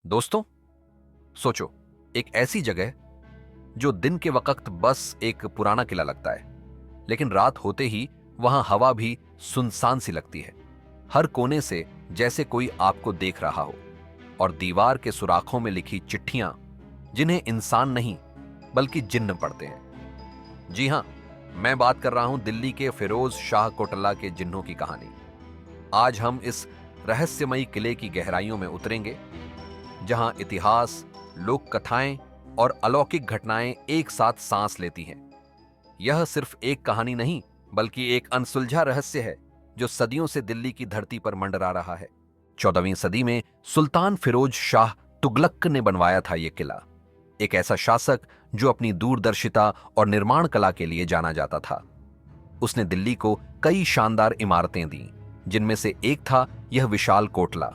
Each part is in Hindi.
दोस्तों, सोचो, एक ऐसी जगह जो दिन के वक्त बस एक पुराना किला लगता है, लेकिन रात होते ही वहां हवा भी सुनसान सी लगती है। हर कोने से जैसे कोई आपको देख रहा हो, और दीवार के सुराखों में लिखी चिट्ठियां जिन्हें इंसान नहीं बल्कि जिन्न पढ़ते हैं। जी हां, मैं बात कर रहा हूं दिल्ली के फिरोज शाह कोटला के जिन्हों की कहानी। आज हम इस रहस्यमयी किले की गहराइयों में उतरेंगे, जहां इतिहास, लोक कथाएं और अलौकिक घटनाएं एक साथ सांस लेती हैं। यह सिर्फ एक कहानी नहीं, बल्कि एक अनसुलझा रहस्य है जो सदियों से दिल्ली की धरती पर मंडरा रहा है। 14वीं सदी में सुल्तान फिरोज शाह तुगलक ने बनवाया था यह किला। एक ऐसा शासक जो अपनी दूरदर्शिता और निर्माण कला के लिए जाना जाता था। उसने दिल्ली को कई शानदार इमारतें दी, जिनमें से एक था यह विशाल कोटला।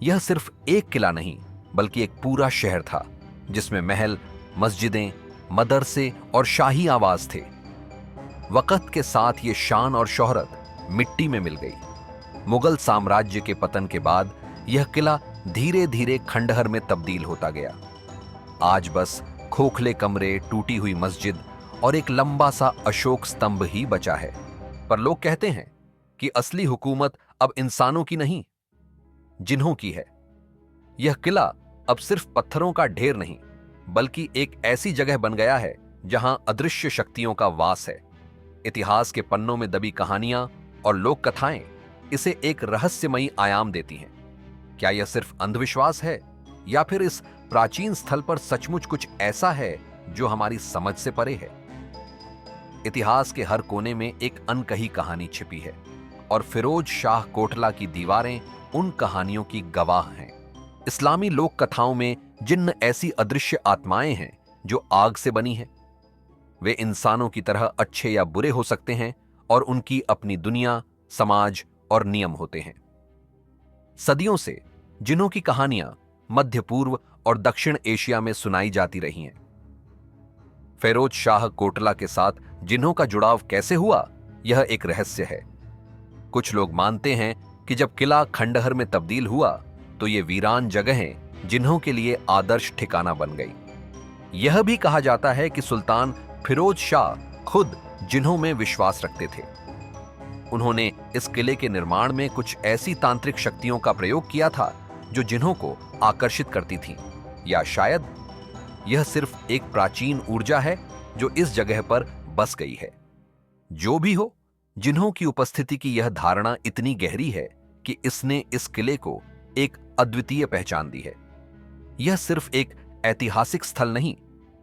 यह सिर्फ एक किला नहीं, बल्कि एक पूरा शहर था, जिसमें महल, मस्जिदें, मदरसे और शाही आवास थे। वक्त के साथ ये शान और शोहरत मिट्टी में मिल गई। मुगल साम्राज्य के पतन के बाद यह किला धीरे धीरे खंडहर में तब्दील होता गया। आज बस खोखले कमरे, टूटी हुई मस्जिद और एक लंबा सा अशोक स्तंभ ही बचा है। पर लोग कहते हैं कि असली हुकूमत अब इंसानों की नहीं, जिन्हों की है। यह किला अब सिर्फ पत्थरों का ढेर नहीं, बल्कि एक ऐसी जगह बन गया है जहां अदृश्य शक्तियों का वास है। इतिहास के पन्नों में दबी कहानियां और लोक कथाएं इसे एक रहस्यमयी आयाम देती हैं। क्या यह सिर्फ अंधविश्वास है, या फिर इस प्राचीन स्थल पर सचमुच कुछ ऐसा है जो हमारी समझ से परे है? इतिहास के हर कोने में एक अनकही कहानी छिपी है, और फिरोज शाह कोटला की दीवारें उन कहानियों की गवाह हैं। इस्लामी लोक कथाओं में जिन्न ऐसी अदृश्य आत्माएं हैं जो आग से बनी हैं। वे इंसानों की तरह अच्छे या बुरे हो सकते हैं, और उनकी अपनी दुनिया, समाज और नियम होते हैं। सदियों से जिन्हों की कहानियां मध्य पूर्व और दक्षिण एशिया में सुनाई जाती रही हैं। फिरोज शाह कोटला के साथ जिन्हों का जुड़ाव कैसे हुआ, यह एक रहस्य है। कुछ लोग मानते हैं कि जब किला खंडहर में तब्दील हुआ, तो ये वीरान जगहें जिन्हों के लिए आदर्श ठिकाना बन गई। यह भी कहा जाता है कि सुल्तान फिरोज शाह खुद जिन्हों में विश्वास रखते थे। उन्होंने इस किले के निर्माण में कुछ ऐसी तांत्रिक शक्तियों का प्रयोग किया था जो जिन्हों को आकर्षित करती थीं, या शायद यह सिर्फ एक प्राचीन ऊर्जा है जो इस जगह पर बस गई है। जो भी हो, जिन्हों की उपस्थिति की यह धारणा इतनी गहरी है कि इसने इस किले को एक अद्वितीय पहचान दी है। यह सिर्फ एक ऐतिहासिक स्थल नहीं,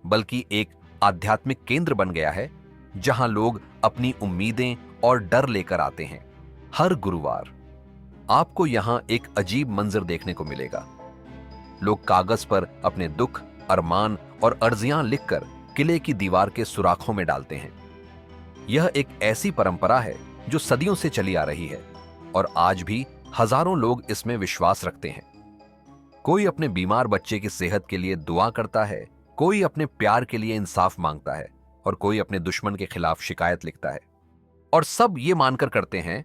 बल्कि एक आध्यात्मिक केंद्र बन गया है, जहां लोग अपनी उम्मीदें और डर लेकर आते हैं। हर गुरुवार आपको यहां एक अजीब मंजर देखने को मिलेगा। लोग कागज पर अपने दुख, अरमान और अर्जियां लिखकर किले की दीवार के सुराखों में डालते हैं। यह एक ऐसी परंपरा है जो सदियों से चली आ रही है, और आज भी हजारों लोग इसमें विश्वास रखते हैं। कोई अपने बीमार बच्चे की सेहत के लिए दुआ करता है, कोई अपने प्यार के लिए इंसाफ मांगता है, और कोई अपने दुश्मन के खिलाफ शिकायत लिखता है। और सब ये मानकर करते हैं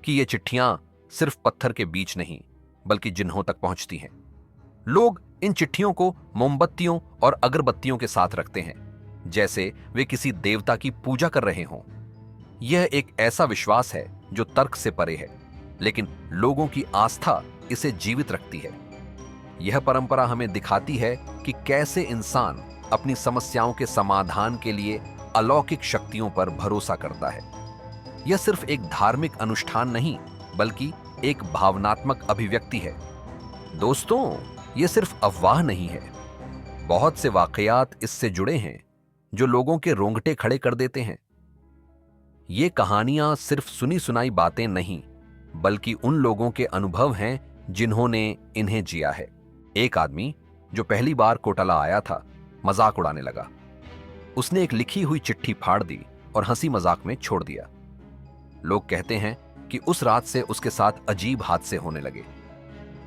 कि ये चिट्ठियां सिर्फ पत्थर के बीच नहीं, बल्कि जिन्हों तक पहुंचती हैं। लोग इन चिट्ठियों को मोमबत्तियों और अगरबत्तियों के साथ रखते हैं, जैसे वे किसी देवता की पूजा कर रहे हों। यह एक ऐसा विश्वास है जो तर्क से परे है, लेकिन लोगों की आस्था इसे जीवित रखती है। यह परंपरा हमें दिखाती है कि कैसे इंसान अपनी समस्याओं के समाधान के लिए अलौकिक शक्तियों पर भरोसा करता है। यह सिर्फ एक धार्मिक अनुष्ठान नहीं, बल्कि एक भावनात्मक अभिव्यक्ति है। दोस्तों, यह सिर्फ अफवाह नहीं है। बहुत से वाकयात इससे जुड़े हैं जो लोगों के रोंगटे खड़े कर देते हैं। ये कहानियां सिर्फ सुनी सुनाई बातें नहीं, बल्कि उन लोगों के अनुभव हैं जिन्होंने इन्हें जिया है। एक आदमी जो पहली बार कोटला आया था, मजाक उड़ाने लगा। उसने एक लिखी हुई चिट्ठी फाड़ दी और हंसी मजाक में छोड़ दिया। लोग कहते हैं कि उस रात से उसके साथ अजीब हादसे होने लगे।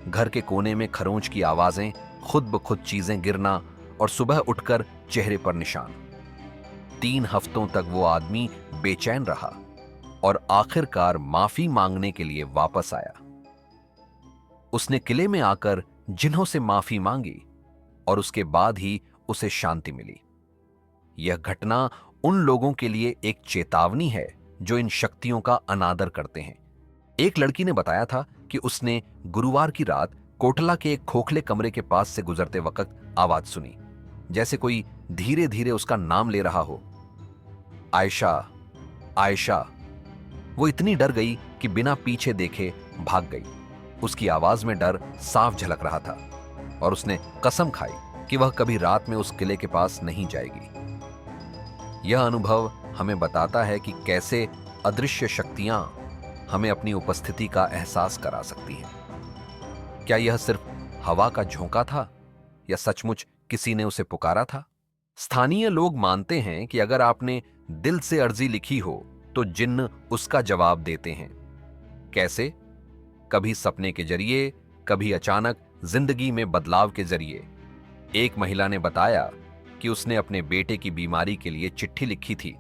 घर के कोने में खरोंच की आवाजें, खुद ब खुद चीजें गिरना, और सुबह उठकर चेहरे पर निशान। 3 हफ्तों तक वो आदमी बेचैन रहा, और आखिरकार माफी मांगने के लिए वापस आया। उसने किले में आकर जिन्हों से माफी मांगी और उसके बाद ही उसे शांति मिली। यह घटना उन लोगों के लिए एक चेतावनी है जो इन शक्तियों का अनादर करते हैं। एक लड़की ने बताया था कि उसने गुरुवार की रात कोटला के एक खोखले कमरे के पास से गुजरते वक्त आवाज सुनी, जैसे कोई धीरे धीरे उसका नाम ले रहा हो, आयशा, आयशा। वो इतनी डर गई कि बिना पीछे देखे भाग गई। उसकी आवाज में डर साफ झलक रहा था और उसने कसम खाई कि वह कभी रात में उस किले के पास नहीं जाएगी। यह अनुभव हमें बताता है कि कैसे अदृश्य शक्तियां हमें अपनी उपस्थिति का एहसास करा सकती हैं। क्या यह सिर्फ हवा का झोंका था या सचमुच किसी ने उसे पुकारा था? स्थानीय लोग मानते हैं कि अगर आपने दिल से अर्जी लिखी हो तो जिन्न उसका जवाब देते हैं। कैसे? कभी सपने के जरिए, कभी अचानक जिंदगी में बदलाव के जरिए। एक महिला ने बताया कि उसने अपने बेटे की बीमारी के लिए चिट्ठी लिखी थी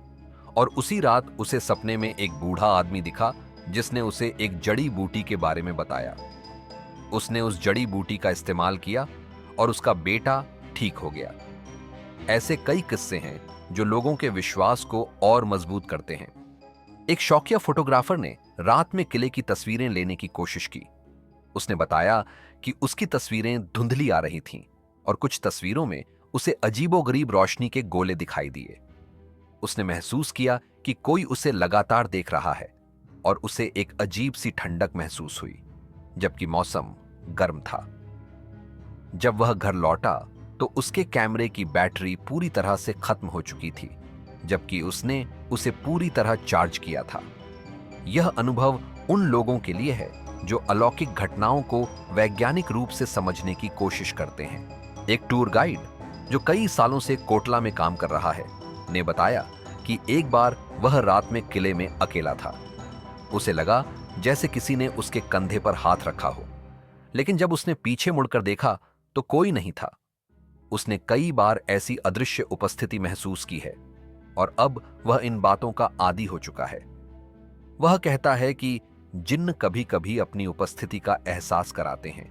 और उसी रात उसे सपने में एक बूढ़ा आदमी दिखा जिसने उसे एक जड़ी बूटी के बारे में बताया। उसने उस जड़ी बूटी का इस्तेमाल किया और उसका बेटा ठीक हो गया। ऐसे कई किस्से हैं जो लोगों के विश्वास को और मजबूत करते हैं। एक शौकिया फोटोग्राफर ने रात में किले की तस्वीरें लेने की कोशिश की। उसने बताया कि उसकी तस्वीरें धुंधली आ रही थीं और कुछ तस्वीरों में उसे अजीबोगरीब रोशनी के गोले दिखाई दिए। उसने महसूस किया कि कोई उसे लगातार देख रहा है और उसे एक अजीब सी ठंडक महसूस हुई, जबकि मौसम गर्म था। जब वह घर लौटा तो उसके कैमरे की बैटरी पूरी तरह से खत्म हो चुकी थी, जबकि उसने उसे पूरी तरह चार्ज किया था। यह अनुभव उन लोगों के लिए है जो अलौकिक घटनाओं को वैज्ञानिक रूप से समझने की कोशिश करते हैं। एक टूर गाइड जो कई सालों से कोटला में काम कर रहा है ने बताया कि एक बार वह रात में किले में अकेला था। उसे लगा जैसे किसी ने उसके कंधे पर हाथ रखा हो, लेकिन जब उसने पीछे मुड़कर देखा तो कोई नहीं था। उसने कई बार ऐसी अदृश्य उपस्थिति महसूस की है और अब वह इन बातों का आदी हो चुका है। वह कहता है कि जिन्न कभी कभी अपनी उपस्थिति का एहसास कराते हैं,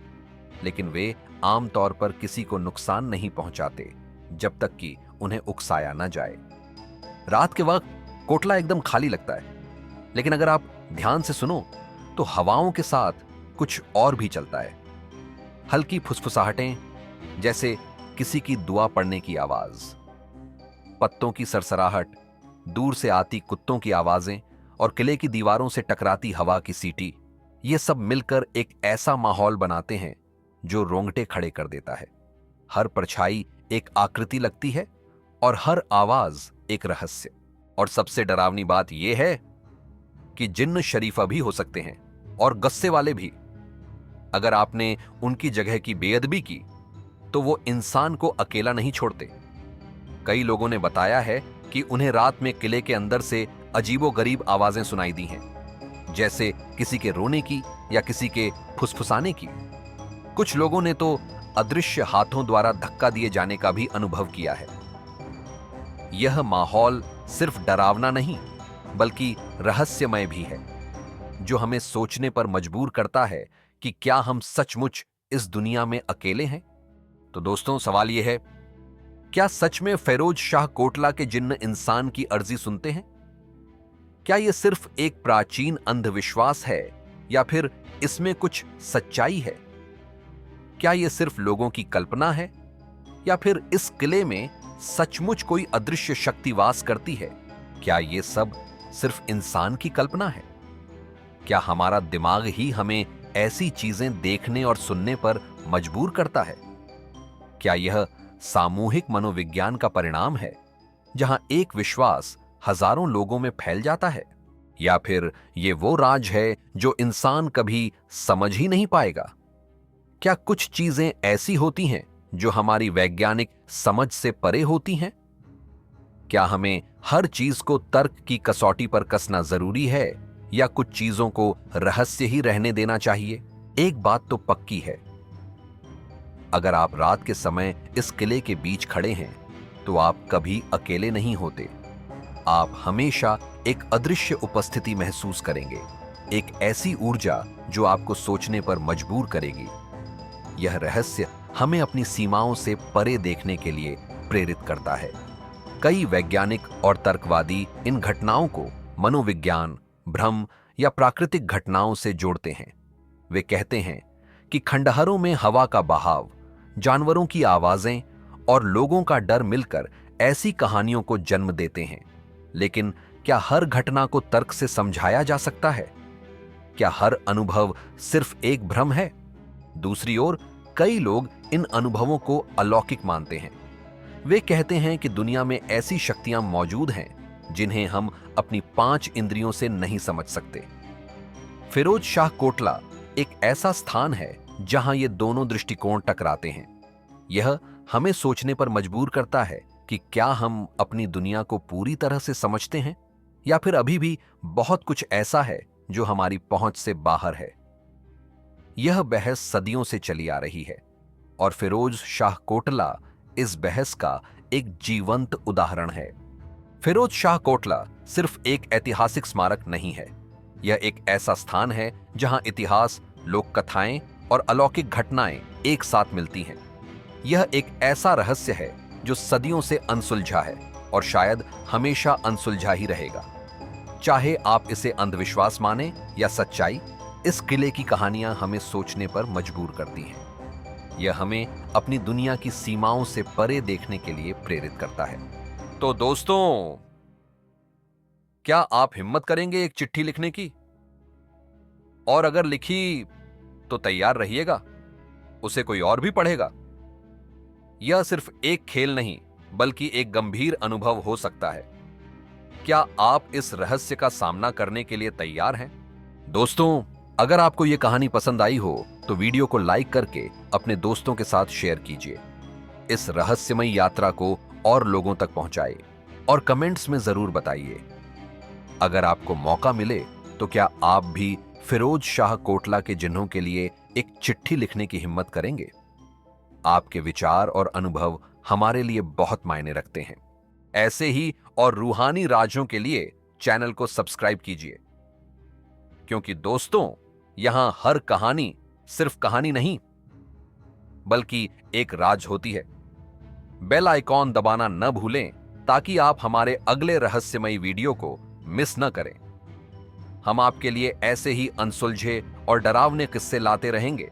लेकिन वे आमतौर पर किसी को नुकसान नहीं पहुंचाते जब तक कि उन्हें उकसाया न जाए। रात के वक्त कोटला एकदम खाली लगता है, लेकिन अगर आप ध्यान से सुनो तो हवाओं के साथ कुछ और भी चलता है। हल्की फुसफुसाहटें, जैसे किसी की दुआ पढ़ने की आवाज, पत्तों की सरसराहट, दूर से आती कुत्तों की आवाजें और किले की दीवारों से टकराती हवा की सीटी, ये सब मिलकर एक ऐसा माहौल बनाते हैं जो रोंगटे खड़े कर देता है। हर परछाई एक आकृति लगती है और हर आवाज एक रहस्य। और सबसे डरावनी बात यह है कि जिन्न शरीफा भी हो सकते हैं और गुस्से वाले भी। अगर आपने उनकी जगह की बेअदबी की तो वो इंसान को अकेला नहीं छोड़ते। कई लोगों ने बताया है कि उन्हें रात में किले के अंदर से अजीबोगरीब आवाजें सुनाई दी हैं, जैसे किसी के रोने की या किसी के फुसफुसाने की। कुछ लोगों ने तो अदृश्य हाथों द्वारा धक्का दिए जाने का भी अनुभव किया है। यह माहौल सिर्फ डरावना नहीं बल्कि रहस्यमय भी है, जो हमें सोचने पर मजबूर करता है कि क्या हम सचमुच इस दुनिया में अकेले हैं। तो दोस्तों, सवाल यह है, क्या सच में फेरोज शाह कोटला के जिन्न इंसान की अर्जी सुनते हैं? क्या यह सिर्फ एक प्राचीन अंधविश्वास है या फिर इसमें कुछ सच्चाई है? क्या यह सिर्फ लोगों की कल्पना है या फिर इस किले में सचमुच कोई अदृश्य शक्ति वास करती है? क्या यह सब सिर्फ इंसान की कल्पना है? क्या हमारा दिमाग ही हमें ऐसी चीजें देखने और सुनने पर मजबूर करता है? क्या यह सामूहिक मनोविज्ञान का परिणाम है, जहां एक विश्वास हजारों लोगों में फैल जाता है? या फिर यह वो राज है जो इंसान कभी समझ ही नहीं पाएगा? क्या कुछ चीजें ऐसी होती हैं जो हमारी वैज्ञानिक समझ से परे होती हैं? क्या हमें हर चीज को तर्क की कसौटी पर कसना जरूरी है या कुछ चीजों को रहस्य ही रहने देना चाहिए? एक बात तो पक्की है, अगर आप रात के समय इस किले के बीच खड़े हैं तो आप कभी अकेले नहीं होते। आप हमेशा एक अदृश्य उपस्थिति महसूस करेंगे, एक ऐसी ऊर्जा जो आपको सोचने पर मजबूर करेगी। यह रहस्य हमें अपनी सीमाओं से परे देखने के लिए प्रेरित करता है। कई वैज्ञानिक और तर्कवादी इन घटनाओं को मनोविज्ञान, भ्रम या प्राकृतिक घटनाओं से जोड़ते हैं। वे कहते हैं कि खंडहरों में हवा का बहाव, जानवरों की आवाजें और लोगों का डर मिलकर ऐसी कहानियों को जन्म देते हैं। लेकिन क्या हर घटना को तर्क से समझाया जा सकता है? क्या हर अनुभव सिर्फ एक भ्रम है? दूसरी ओर, कई लोग इन अनुभवों को अलौकिक मानते हैं। वे कहते हैं कि दुनिया में ऐसी शक्तियां मौजूद हैं जिन्हें हम अपनी 5 इंद्रियों से नहीं समझ सकते। फिरोज शाह कोटला एक ऐसा स्थान है जहां ये दोनों दृष्टिकोण टकराते हैं। यह हमें सोचने पर मजबूर करता है कि क्या हम अपनी दुनिया को पूरी तरह से समझते हैं या फिर अभी भी बहुत कुछ ऐसा है जो हमारी पहुंच से बाहर है। यह बहस सदियों से चली आ रही है और फिरोज शाह कोटला इस बहस का एक जीवंत उदाहरण है। फिरोज शाह कोटला सिर्फ एक ऐतिहासिक स्मारक नहीं है, यह एक ऐसा स्थान है जहां इतिहास, लोक कथाएं और अलौकिक घटनाएं एक साथ मिलती हैं। यह एक ऐसा रहस्य है जो सदियों से अनसुलझा है और शायद हमेशा अनसुलझा ही रहेगा। चाहे आप इसे अंधविश्वास माने या सच्चाई, इस किले की कहानियां हमें सोचने पर मजबूर करती हैं। यह हमें अपनी दुनिया की सीमाओं से परे देखने के लिए प्रेरित करता है। तो दोस्तों, क्या आप हिम्मत करेंगे एक चिट्ठी लिखने की? और अगर लिखी तो तैयार रहिएगा, उसे कोई और भी पढ़ेगा। यह सिर्फ एक खेल नहीं बल्कि एक गंभीर अनुभव हो सकता है। क्या आप इस रहस्य का सामना करने के लिए तैयार हैं? दोस्तों, अगर आपको यह कहानी पसंद आई हो तो वीडियो को लाइक करके अपने दोस्तों के साथ शेयर कीजिए। इस रहस्यमय यात्रा को और लोगों तक पहुंचाइए और कमेंट्स में जरूर बताइए। अगर आपको मौका मिले तो क्या आप भी फिरोज शाह कोटला के जिन्हों के लिए एक चिट्ठी लिखने की हिम्मत करेंगे? आपके विचार और अनुभव हमारे लिए बहुत मायने रखते हैं। ऐसे ही और रूहानी राजों के लिए चैनल को सब्सक्राइब कीजिए, क्योंकि दोस्तों, यहां हर कहानी सिर्फ कहानी नहीं बल्कि एक राज होती है। बेल आइकॉन दबाना न भूलें ताकि आप हमारे अगले रहस्यमयी वीडियो को मिस न करें। हम आपके लिए ऐसे ही अनसुलझे और डरावने किस्से लाते रहेंगे।